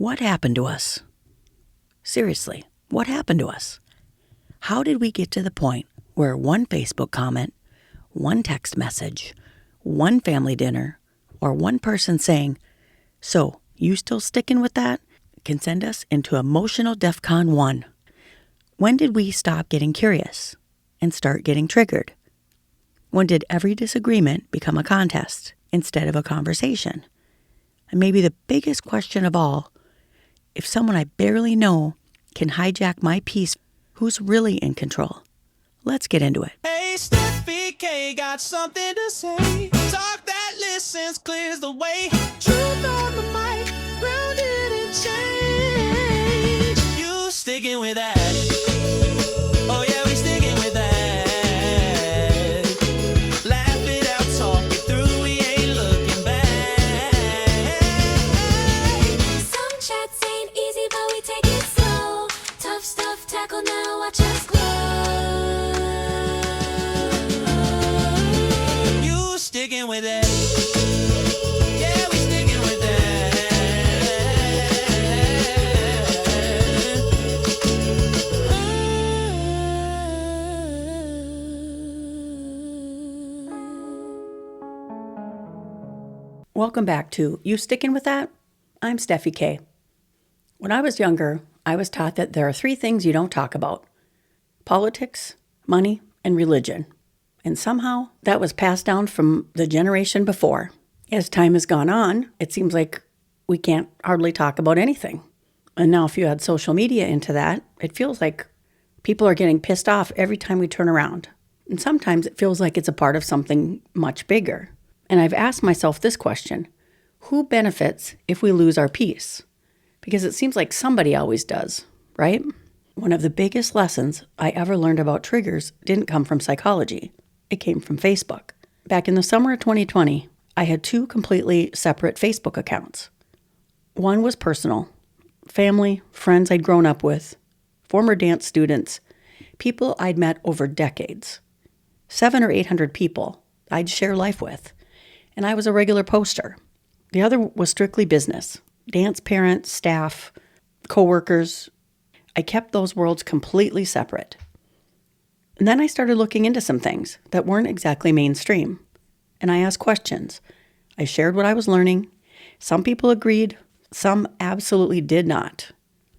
What happened to us? Seriously, what happened to us? How did we get to the point where one Facebook comment, one text message, one family dinner, or one person saying, "So, you still sticking with that?" can send us into emotional DEFCON 1? When did we stop getting curious and start getting triggered? When did every disagreement become a contest instead of a conversation? And maybe the biggest question of all, if someone I barely know can hijack my peace, who's really in control? Let's get into it. Hey, Stephie K, got something to say. Talk that listens, clears the way. Truth on the mic, grounded in change. You sticking with that? Oh yeah, we sticking with that. Laugh it out, talk it through, we ain't looking back. Some chats ain't easy, but we take it slow. Tough stuff tackle now, watch us glow. You sticking with it? Yeah, we sticking with that. Welcome back to You Sticking With That? I'm Stephie K. When I was younger, I was taught that there are 3 things you don't talk about: politics, money, and religion. And somehow that was passed down from the generation before. As time has gone on, it seems like we can't hardly talk about anything. And now if you add social media into that, it feels like people are getting pissed off every time we turn around. And sometimes it feels like it's a part of something much bigger. And I've asked myself this question: who benefits if we lose our peace? Because it seems like somebody always does, right? One of the biggest lessons I ever learned about triggers didn't come from psychology. It came from Facebook. Back in the summer of 2020, I had 2 completely separate Facebook accounts. One was personal: family, friends I'd grown up with, former dance students, people I'd met over decades. 700 or 800 people I'd share life with. And I was a regular poster. The other was strictly business: dance parents, staff, coworkers. I kept those worlds completely separate. And then I started looking into some things that weren't exactly mainstream. And I asked questions. I shared what I was learning. Some people agreed, some absolutely did not.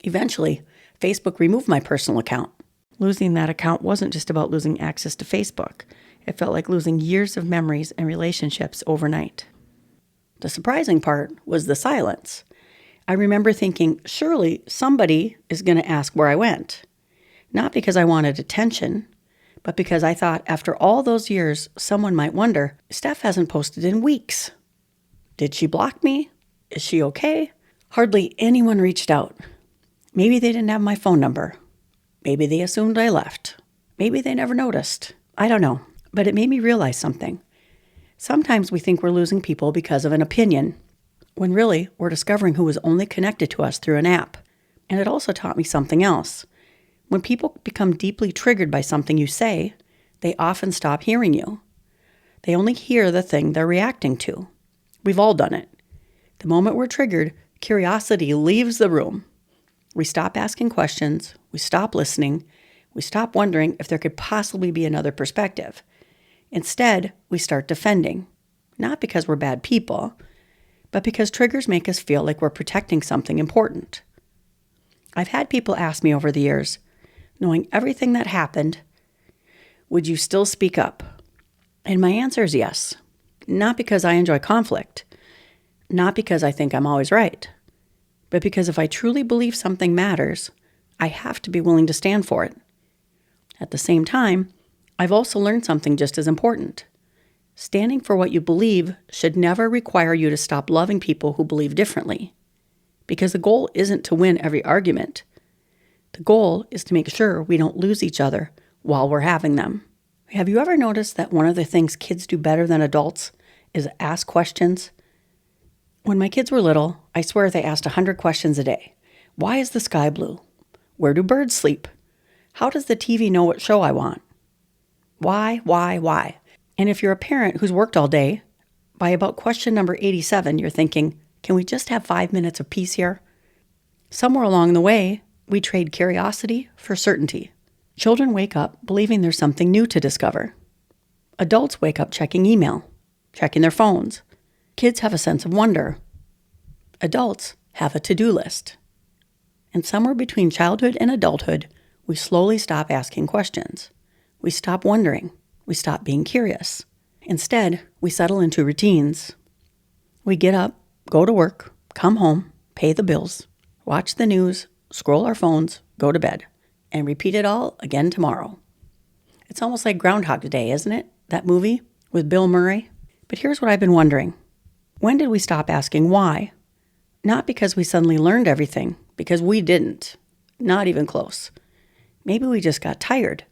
Eventually, Facebook removed my personal account. Losing that account wasn't just about losing access to Facebook. It felt like losing years of memories and relationships overnight. The surprising part was the silence. I remember thinking, surely somebody is going to ask where I went. Not because I wanted attention, but because I thought after all those years, someone might wonder, Steph hasn't posted in weeks. Did she block me? Is she okay? Hardly anyone reached out. Maybe they didn't have my phone number. Maybe they assumed I left. Maybe they never noticed. I don't know. But it made me realize something. Sometimes we think we're losing people because of an opinion, when really we're discovering who was only connected to us through an app. And it also taught me something else. When people become deeply triggered by something you say, they often stop hearing you. They only hear the thing they're reacting to. We've all done it. The moment we're triggered, curiosity leaves the room. We stop asking questions, we stop listening, we stop wondering if there could possibly be another perspective. Instead, we start defending, not because we're bad people, but because triggers make us feel like we're protecting something important. I've had people ask me over the years, knowing everything that happened, would you still speak up? And my answer is yes. Not because I enjoy conflict, not because I think I'm always right, but because if I truly believe something matters, I have to be willing to stand for it. At the same time, I've also learned something just as important. Standing for what you believe should never require you to stop loving people who believe differently, because the goal isn't to win every argument. The goal is to make sure we don't lose each other while we're having them. Have you ever noticed that one of the things kids do better than adults is ask questions? When my kids were little, I swear they asked 100 questions a day. Why is the sky blue? Where do birds sleep? How does the TV know what show I want? Why? And if you're a parent who's worked all day, by about question number 87, you're thinking, can we just have 5 minutes of peace here? Somewhere along the way, we trade curiosity for certainty. Children wake up believing there's something new to discover. Adults wake up checking email, checking their phones. Kids have a sense of wonder. Adults have a to-do list. And somewhere between childhood and adulthood, we slowly stop asking questions. We stop wondering. We stop being curious. Instead, we settle into routines. We get up, go to work, come home, pay the bills, watch the news, scroll our phones, go to bed, and repeat it all again tomorrow. It's almost like Groundhog Day, isn't it? That movie with Bill Murray. But here's what I've been wondering. When did we stop asking why? Not because we suddenly learned everything, because we didn't. Not even close. Maybe we just got tired.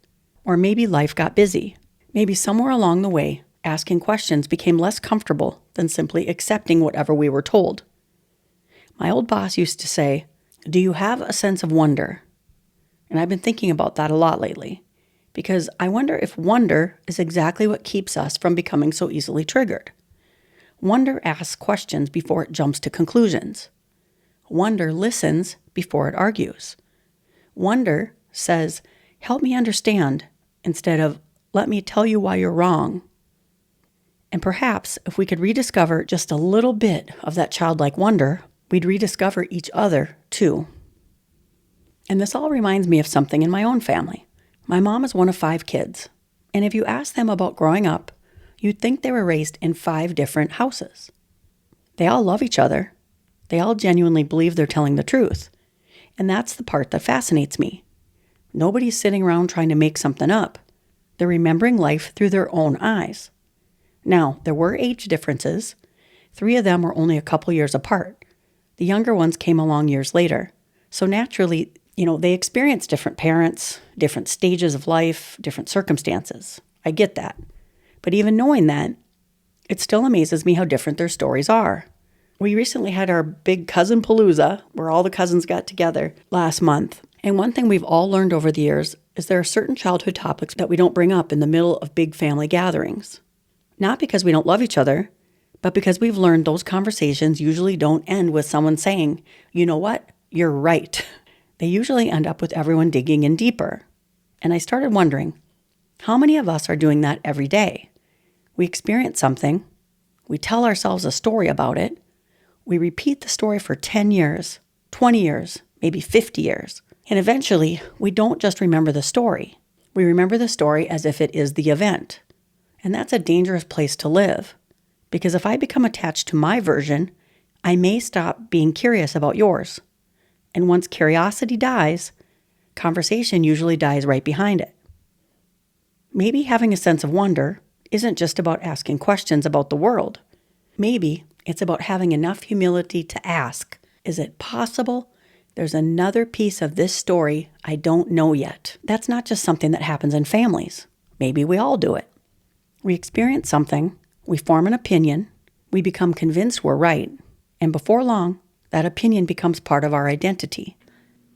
Or maybe life got busy. Maybe somewhere along the way, asking questions became less comfortable than simply accepting whatever we were told. My old boss used to say, "Do you have a sense of wonder?" And I've been thinking about that a lot lately, because I wonder if wonder is exactly what keeps us from becoming so easily triggered. Wonder asks questions before it jumps to conclusions. Wonder listens before it argues. Wonder says, "Help me understand," instead of, "Let me tell you why you're wrong." And perhaps if we could rediscover just a little bit of that childlike wonder, we'd rediscover each other too. And this all reminds me of something in my own family. My mom is one of 5 kids. And if you ask them about growing up, you'd think they were raised in 5 different houses. They all love each other. They all genuinely believe they're telling the truth. And that's the part that fascinates me. Nobody's sitting around trying to make something up. They're remembering life through their own eyes. Now, there were age differences. 3 of them were only a couple years apart. The younger ones came along years later. So naturally, they experienced different parents, different stages of life, different circumstances. I get that. But even knowing that, it still amazes me how different their stories are. We recently had our big cousin palooza, where all the cousins got together last month. And one thing we've all learned over the years is there are certain childhood topics that we don't bring up in the middle of big family gatherings. Not because we don't love each other, but because we've learned those conversations usually don't end with someone saying, "You know what? You're right." They usually end up with everyone digging in deeper. And I started wondering, how many of us are doing that every day? We experience something, we tell ourselves a story about it, we repeat the story for 10 years, 20 years, maybe 50 years. And eventually, we don't just remember the story. We remember the story as if it is the event. And that's a dangerous place to live. Because if I become attached to my version, I may stop being curious about yours. And once curiosity dies, conversation usually dies right behind it. Maybe having a sense of wonder isn't just about asking questions about the world. Maybe it's about having enough humility to ask, is it possible there's another piece of this story I don't know yet? That's not just something that happens in families. Maybe we all do it. We experience something, we form an opinion, we become convinced we're right, and before long, that opinion becomes part of our identity.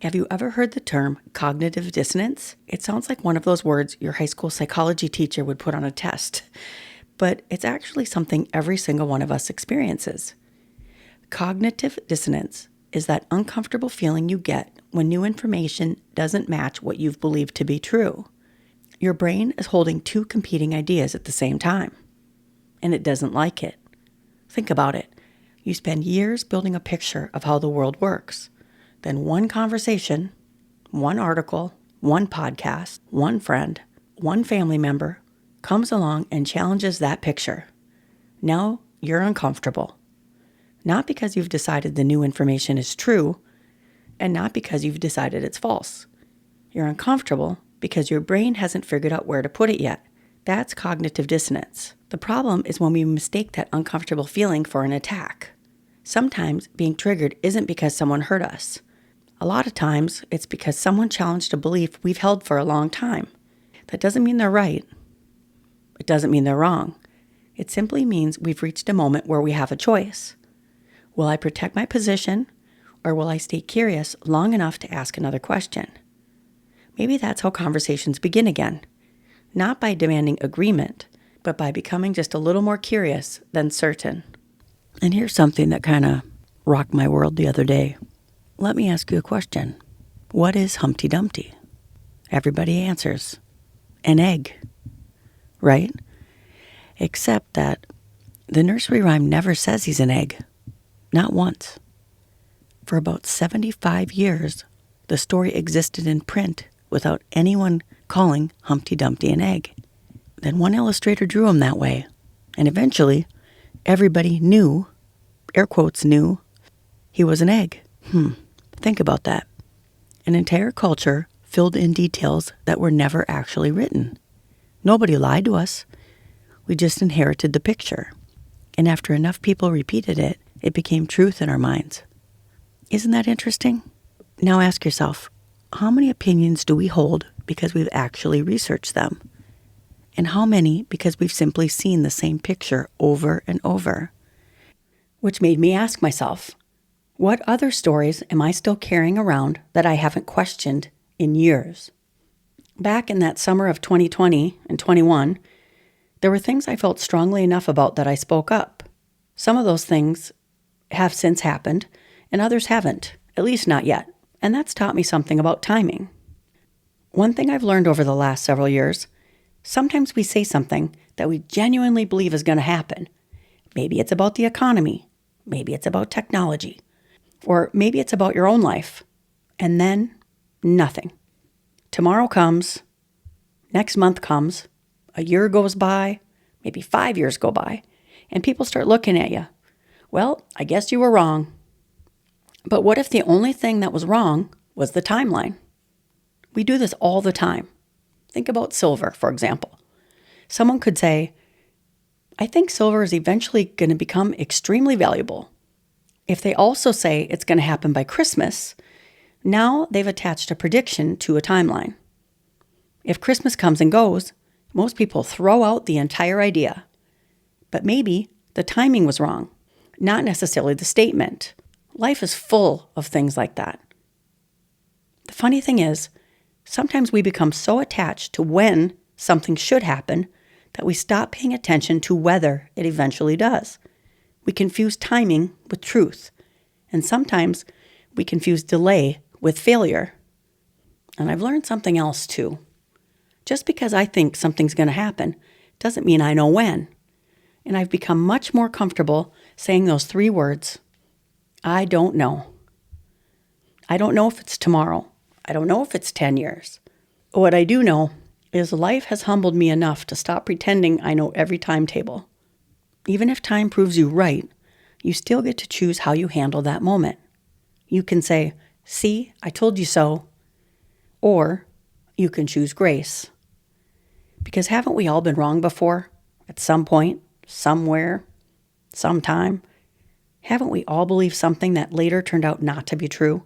Have you ever heard the term cognitive dissonance? It sounds like one of those words your high school psychology teacher would put on a test, but it's actually something every single one of us experiences. Cognitive dissonance is that uncomfortable feeling you get when new information doesn't match what you've believed to be true. Your brain is holding 2 competing ideas at the same time, and it doesn't like it. Think about it. You spend years building a picture of how the world works. Then one conversation, one article, one podcast, one friend, one family member comes along and challenges that picture. Now you're uncomfortable. Not because you've decided the new information is true, and not because you've decided it's false. You're uncomfortable because your brain hasn't figured out where to put it yet. That's cognitive dissonance. The problem is when we mistake that uncomfortable feeling for an attack. Sometimes being triggered isn't because someone hurt us. A lot of times, it's because someone challenged a belief we've held for a long time. That doesn't mean they're right. It doesn't mean they're wrong. It simply means we've reached a moment where we have a choice. Will I protect my position, or will I stay curious long enough to ask another question? Maybe that's how conversations begin again. Not by demanding agreement, but by becoming just a little more curious than certain. And here's something that kind of rocked my world the other day. Let me ask you a question. What is Humpty Dumpty? Everybody answers, an egg, right? Except that the nursery rhyme never says he's an egg. Not once. For about 75 years, the story existed in print without anyone calling Humpty Dumpty an egg. Then one illustrator drew him that way, and eventually everybody knew, air quotes knew, he was an egg. Think about that. An entire culture filled in details that were never actually written. Nobody lied to us. We just inherited the picture. And after enough people repeated it, it became truth in our minds. Isn't that interesting? Now ask yourself, how many opinions do we hold because we've actually researched them? And how many because we've simply seen the same picture over and over? Which made me ask myself, what other stories am I still carrying around that I haven't questioned in years? Back in that summer of 2020 and 21, there were things I felt strongly enough about that I spoke up. Some of those things have since happened, and others haven't, at least not yet. And that's taught me something about timing. One thing I've learned over the last several years, sometimes we say something that we genuinely believe is going to happen. Maybe it's about the economy. Maybe it's about technology. Or maybe it's about your own life. And then, nothing. Tomorrow comes. Next month comes. A year goes by. Maybe 5 years go by. And people start looking at you. Well, I guess you were wrong. But what if the only thing that was wrong was the timeline? We do this all the time. Think about silver, for example. Someone could say, I think silver is eventually going to become extremely valuable. If they also say it's going to happen by Christmas, now they've attached a prediction to a timeline. If Christmas comes and goes, most people throw out the entire idea. But maybe the timing was wrong, not necessarily the statement. Life is full of things like that. The funny thing is, sometimes we become so attached to when something should happen that we stop paying attention to whether it eventually does. We confuse timing with truth, and sometimes we confuse delay with failure. And I've learned something else too. Just because I think something's going to happen doesn't mean I know when. And I've become much more comfortable saying those 3 words. I don't know. I don't know if it's tomorrow. I don't know if it's 10 years. What I do know is life has humbled me enough to stop pretending I know every timetable. Even if time proves you right, you still get to choose how you handle that moment. You can say, see, I told you so. Or you can choose grace. Because haven't we all been wrong before? At some point, somewhere, sometime? Haven't we all believed something that later turned out not to be true?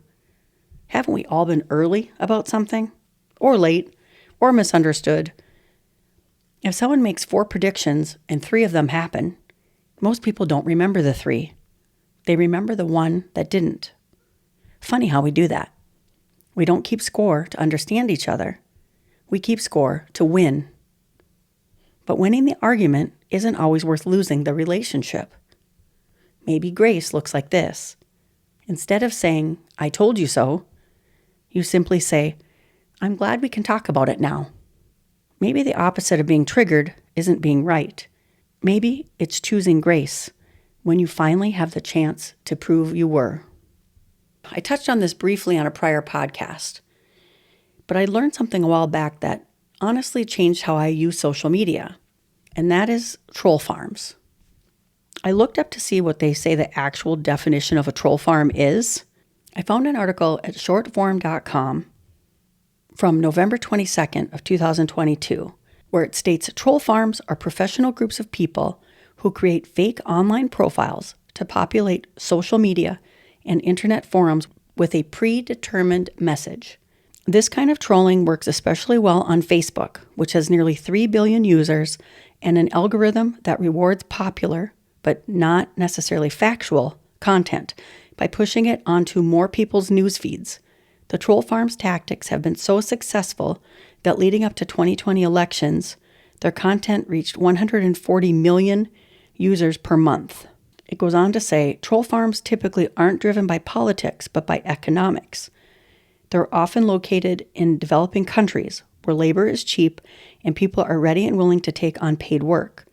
Haven't we all been early about something? Or late? Or misunderstood? If someone makes 4 predictions and 3 of them happen, most people don't remember the 3. They remember the one that didn't. Funny how we do that. We don't keep score to understand each other. We keep score to win. But winning the argument isn't always worth losing the relationship. Maybe grace looks like this. Instead of saying, I told you so, you simply say, I'm glad we can talk about it now. Maybe the opposite of being triggered isn't being right. Maybe it's choosing grace when you finally have the chance to prove you were. I touched on this briefly on a prior podcast, but I learned something a while back that honestly changed how I use social media, and that is troll farms. I looked up to see what they say the actual definition of a troll farm is. I found an article at shortform.com from November 22nd of 2022, where it states troll farms are professional groups of people who create fake online profiles to populate social media and internet forums with a predetermined message. This kind of trolling works especially well on Facebook, which has nearly 3 billion users and an algorithm that rewards popular, but not necessarily factual, content by pushing it onto more people's news feeds. The troll farms tactics have been so successful that leading up to 2020 elections, their content reached 140 million users per month. It goes on to say, troll farms typically aren't driven by politics, but by economics. They're often located in developing countries where labor is cheap and people are ready and willing to take on paid work.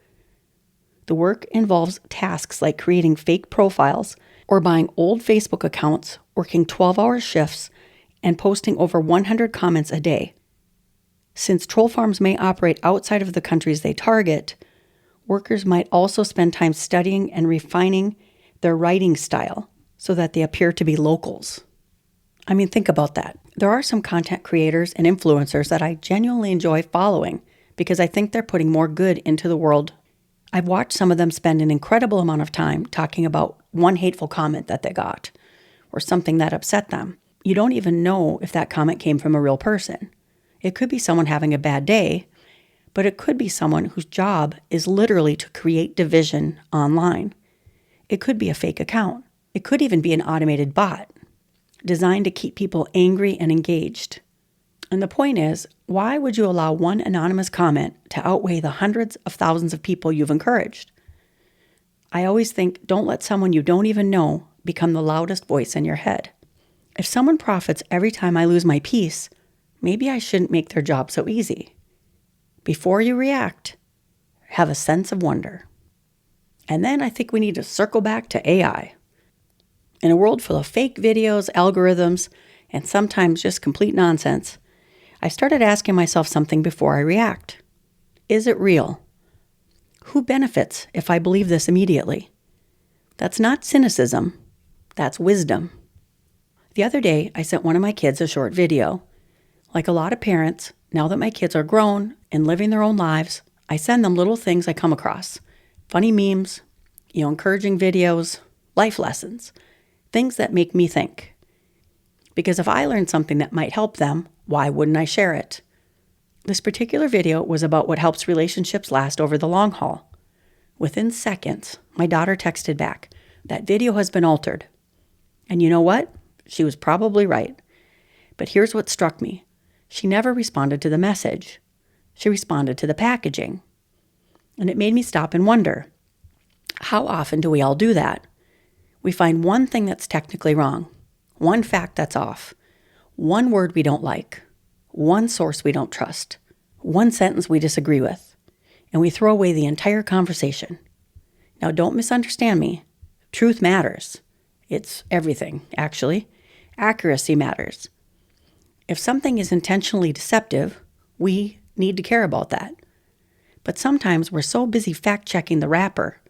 The work involves tasks like creating fake profiles or buying old Facebook accounts, working 12-hour shifts, and posting over 100 comments a day. Since troll farms may operate outside of the countries they target, workers might also spend time studying and refining their writing style so that they appear to be locals. I mean, think about that. There are some content creators and influencers that I genuinely enjoy following because I think they're putting more good into the world. I've watched some of them spend an incredible amount of time talking about one hateful comment that they got or something that upset them. You don't even know if that comment came from a real person. It could be someone having a bad day, but it could be someone whose job is literally to create division online. It could be a fake account. It could even be an automated bot designed to keep people angry and engaged. And the point is, why would you allow one anonymous comment to outweigh the hundreds of thousands of people you've encouraged? I always think, don't let someone you don't even know become the loudest voice in your head. If someone profits every time I lose my peace, maybe I shouldn't make their job so easy. Before you react, have a sense of wonder. And then I think we need to circle back to AI. In a world full of fake videos, algorithms, and sometimes just complete nonsense, I started asking myself something before I react. Is it real? Who benefits if I believe this immediately? That's not cynicism, that's wisdom. The other day, I sent one of my kids a short video. Like a lot of parents, now that my kids are grown and living their own lives, I send them little things I come across. Funny memes, encouraging videos, life lessons, things that make me think. Because if I learned something that might help them, why wouldn't I share it? This particular video was about what helps relationships last over the long haul. Within seconds, my daughter texted back, "That video has been altered." And you know what? She was probably right. But here's what struck me. She never responded to the message. She responded to the packaging. And it made me stop and wonder, how often do we all do that? We find one thing that's technically wrong, one fact that's off, one word we don't like, one source we don't trust, one sentence we disagree with, and we throw away the entire conversation. Now, don't misunderstand me. Truth matters. It's everything, actually. Accuracy matters. If something is intentionally deceptive, we need to care about that. But sometimes we're so busy fact-checking the wrapper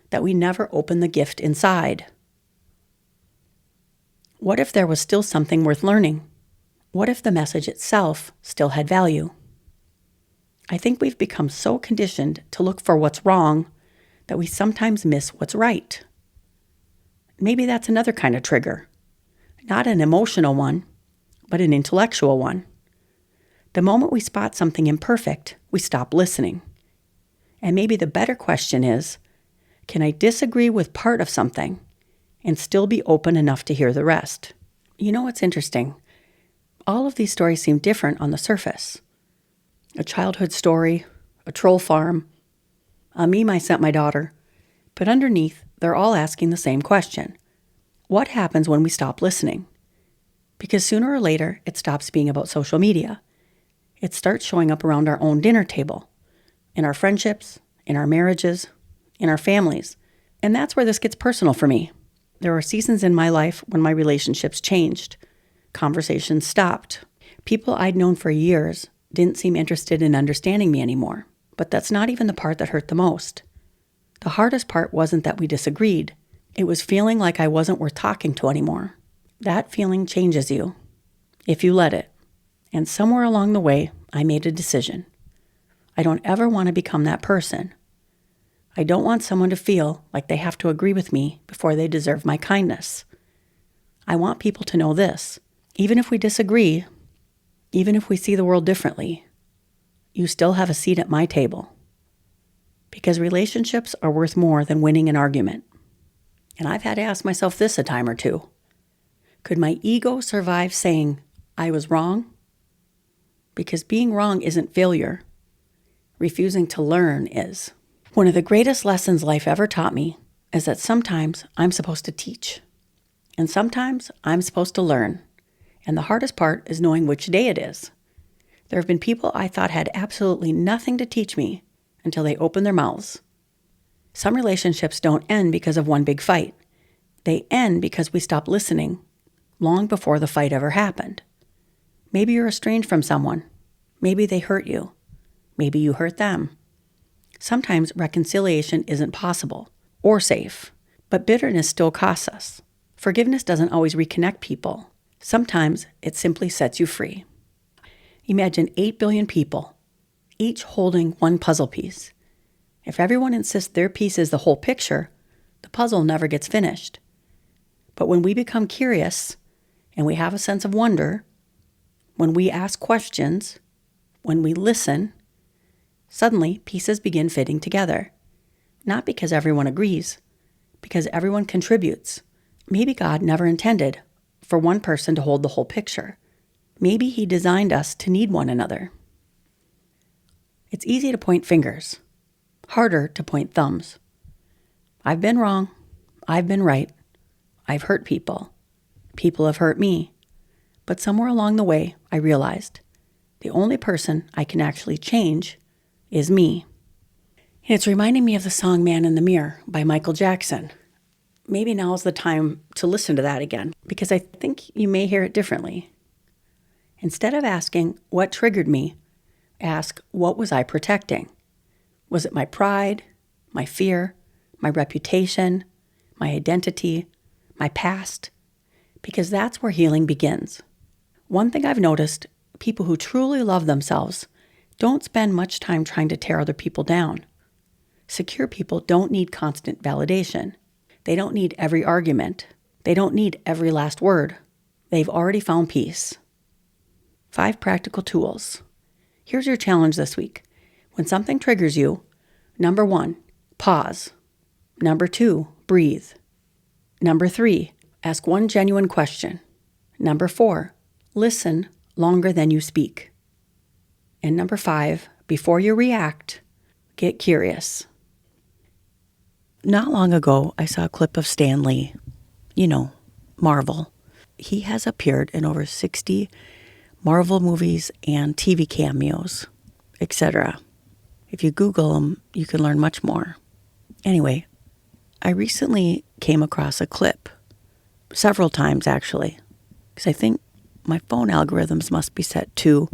that we never open the gift inside. What if there was still something worth learning? What if the message itself still had value? I think we've become so conditioned to look for what's wrong that we sometimes miss what's right. Maybe that's another kind of trigger. Not an emotional one, but an intellectual one. The moment we spot something imperfect, we stop listening. And maybe the better question is, can I disagree with part of something and still be open enough to hear the rest? You know what's interesting? All of these stories seem different on the surface. A childhood story, a troll farm, a meme I sent my daughter. But underneath, they're all asking the same question. What happens when we stop listening? Because sooner or later, it stops being about social media. It starts showing up around our own dinner table, in our friendships, in our marriages, in our families. And that's where this gets personal for me. There are seasons in my life when my relationships changed. Conversations stopped. People I'd known for years didn't seem interested in understanding me anymore. But that's not even the part that hurt the most. The hardest part wasn't that we disagreed. It was feeling like I wasn't worth talking to anymore. That feeling changes you, if you let it. And somewhere along the way, I made a decision. I don't ever want to become that person. I don't want someone to feel like they have to agree with me before they deserve my kindness. I want people to know this. Even if we disagree, even if we see the world differently, you still have a seat at my table. Because relationships are worth more than winning an argument. And I've had to ask myself this a time or two. Could my ego survive saying I was wrong? Because being wrong isn't failure. Refusing to learn is. One of the greatest lessons life ever taught me, is that sometimes I'm supposed to teach, and sometimes I'm supposed to learn. And the hardest part is knowing which day it is. There have been people I thought had absolutely nothing to teach me until they opened their mouths. Some relationships don't end because of one big fight. They end because we stop listening long before the fight ever happened. Maybe you're estranged from someone. Maybe they hurt you. Maybe you hurt them. Sometimes reconciliation isn't possible or safe, but bitterness still costs us. Forgiveness doesn't always reconnect people. Sometimes it simply sets you free. Imagine 8 billion people, each holding one puzzle piece. If everyone insists their piece is the whole picture, the puzzle never gets finished. But when we become curious and we have a sense of wonder, when we ask questions, when we listen, suddenly pieces begin fitting together. Not because everyone agrees, because everyone contributes. Maybe God never intended for one person to hold the whole picture. Maybe He designed us to need one another. It's easy to point fingers, harder to point thumbs. I've been wrong. I've been right. I've hurt people. People have hurt me. But somewhere along the way, I realized the only person I can actually change is me. And it's reminding me of the song Man in the Mirror by Michael Jackson. Maybe now is the time to listen to that again, because I think you may hear it differently. Instead of asking what triggered me, ask what was I protecting? Was it my pride, my fear, my reputation, my identity, my past? Because that's where healing begins. One thing I've noticed, people who truly love themselves don't spend much time trying to tear other people down. Secure people don't need constant validation. They don't need every argument. They don't need every last word. They've already found peace. 5 practical tools. Here's your challenge this week. When something triggers you, number 1, pause. Number 2, breathe. Number 3, ask one genuine question. Number 4, listen longer than you speak. And number 5, before you react, get curious. Not long ago, I saw a clip of Stan Lee. You know, Marvel. He has appeared in over 60 Marvel movies and TV cameos, etc. If you Google him, you can learn much more. Anyway, I recently came across a clip, several times actually, because I think my phone algorithms must be set to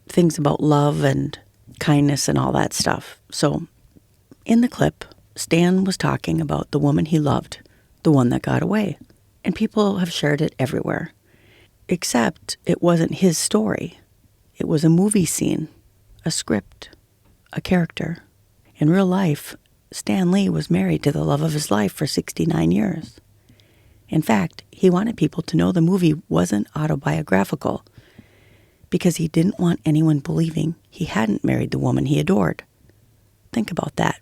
things about love and kindness and all that stuff. So in the clip, Stan was talking about the woman he loved, the one that got away. And people have shared it everywhere. Except it wasn't his story. It was a movie scene, a script, a character. In real life, Stan Lee was married to the love of his life for 69 years. In fact, he wanted people to know the movie wasn't autobiographical because he didn't want anyone believing he hadn't married the woman he adored. Think about that.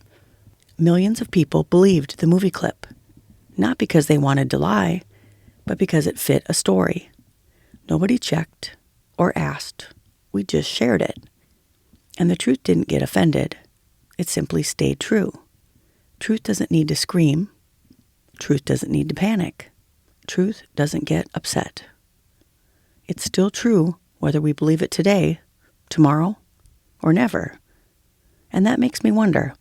Millions of people believed the movie clip, not because they wanted to lie, but because it fit a story. Nobody checked or asked. We just shared it. And the truth didn't get offended. It simply stayed true. Truth doesn't need to scream. Truth doesn't need to panic. Truth doesn't get upset. It's still true whether we believe it today, tomorrow, or never. And that makes me wonder,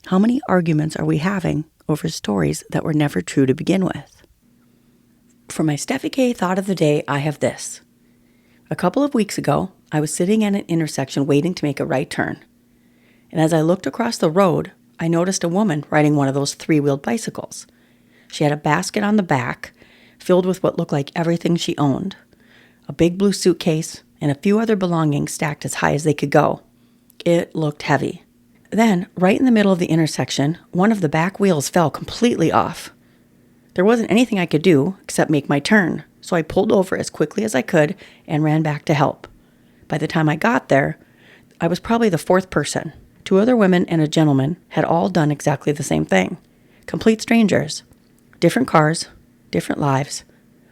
how many arguments are we having over stories that were never true to begin with? For my Stephie K thought of the day, I have this. A couple of weeks ago, I was sitting at an intersection waiting to make a right turn. And as I looked across the road, I noticed a woman riding one of those 3-wheeled bicycles. She had a basket on the back filled with what looked like everything she owned. A big blue suitcase and a few other belongings stacked as high as they could go. It looked heavy. Then, right in the middle of the intersection, one of the back wheels fell completely off. There wasn't anything I could do except make my turn, so I pulled over as quickly as I could and ran back to help. By the time I got there, I was probably the 4th person. 2 other women and a gentleman had all done exactly the same thing. Complete strangers. Different cars, different lives,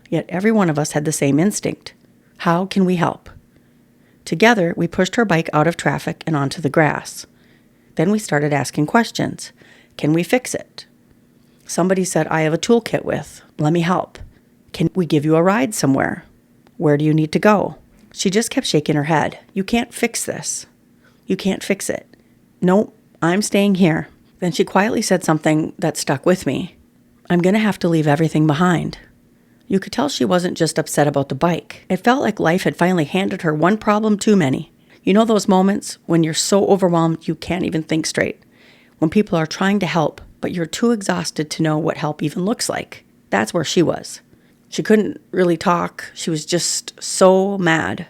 yet every one of us had the same instinct. How can we help? Together, we pushed her bike out of traffic and onto the grass. Then we started asking questions. Can we fix it? Somebody said, I have a toolkit with. Let me help. Can we give you a ride somewhere? Where do you need to go? She just kept shaking her head. You can't fix this. You can't fix it. Nope, I'm staying here. Then she quietly said something that stuck with me. I'm going to have to leave everything behind. You could tell she wasn't just upset about the bike. It felt like life had finally handed her one problem too many. You know those moments when you're so overwhelmed you can't even think straight? When people are trying to help, but you're too exhausted to know what help even looks like. That's where she was. She couldn't really talk. She was just so mad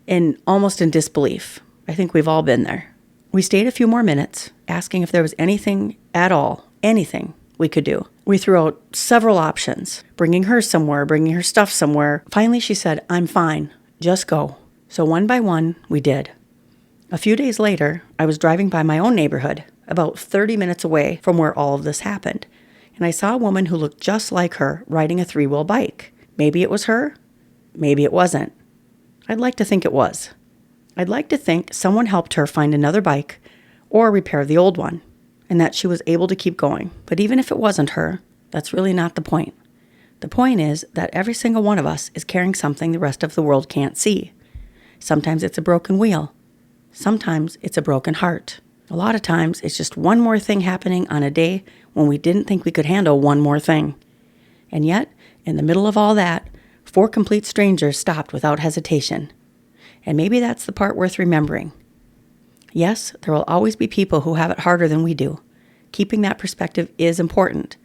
and almost in disbelief. I think we've all been there. We stayed a few more minutes, asking if there was anything at all, anything we could do. We threw out several options, bringing her somewhere, bringing her stuff somewhere. Finally, she said, I'm fine, just go. So one by one, we did. A few days later, I was driving by my own neighborhood, about 30 minutes away from where all of this happened, and I saw a woman who looked just like her riding a 3-wheel bike. Maybe it was her, maybe it wasn't. I'd like to think it was. I'd like to think someone helped her find another bike or repair the old one, and that she was able to keep going. But even if it wasn't her, that's really not the point. The point is that every single one of us is carrying something the rest of the world can't see. Sometimes it's a broken wheel. Sometimes it's a broken heart. A lot of times it's just one more thing happening on a day when we didn't think we could handle one more thing. And yet, in the middle of all that, 4 complete strangers stopped without hesitation. And maybe that's the part worth remembering. Yes, there will always be people who have it harder than we do. Keeping that perspective is important.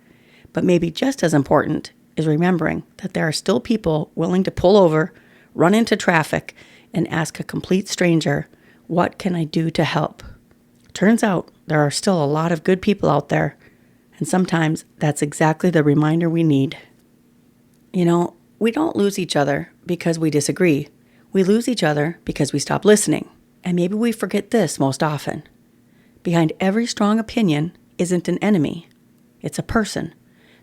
But maybe just as important is remembering that there are still people willing to pull over, run into traffic, and ask a complete stranger, what can I do to help? Turns out there are still a lot of good people out there, and sometimes that's exactly the reminder we need. You know, we don't lose each other because we disagree. We lose each other because we stop listening. And maybe we forget this most often. Behind every strong opinion isn't an enemy. It's a person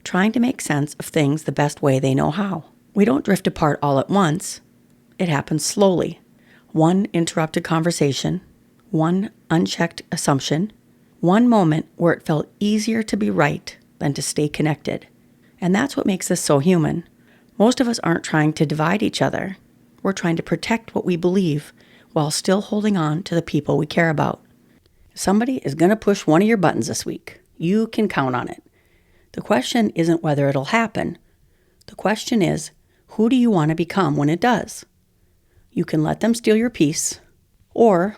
trying to make sense of things the best way they know how. We don't drift apart all at once. It happens slowly. One interrupted conversation, one unchecked assumption, one moment where it felt easier to be right than to stay connected. And that's what makes us so human. Most of us aren't trying to divide each other. We're trying to protect what we believe while still holding on to the people we care about. Somebody is going to push one of your buttons this week. You can count on it. The question isn't whether it'll happen. The question is, who do you want to become when it does? You can let them steal your peace, or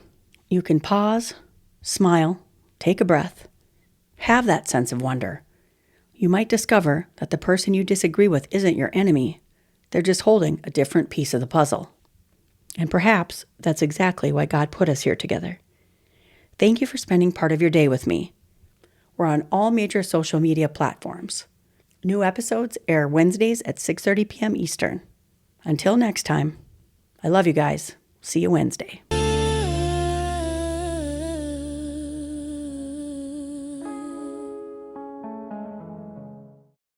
you can pause, smile, take a breath, have that sense of wonder. You might discover that the person you disagree with isn't your enemy. They're just holding a different piece of the puzzle. And perhaps that's exactly why God put us here together. Thank you for spending part of your day with me. We're on all major social media platforms. New episodes air Wednesdays at 6:30 p.m. Eastern. Until next time, I love you guys. See you Wednesday.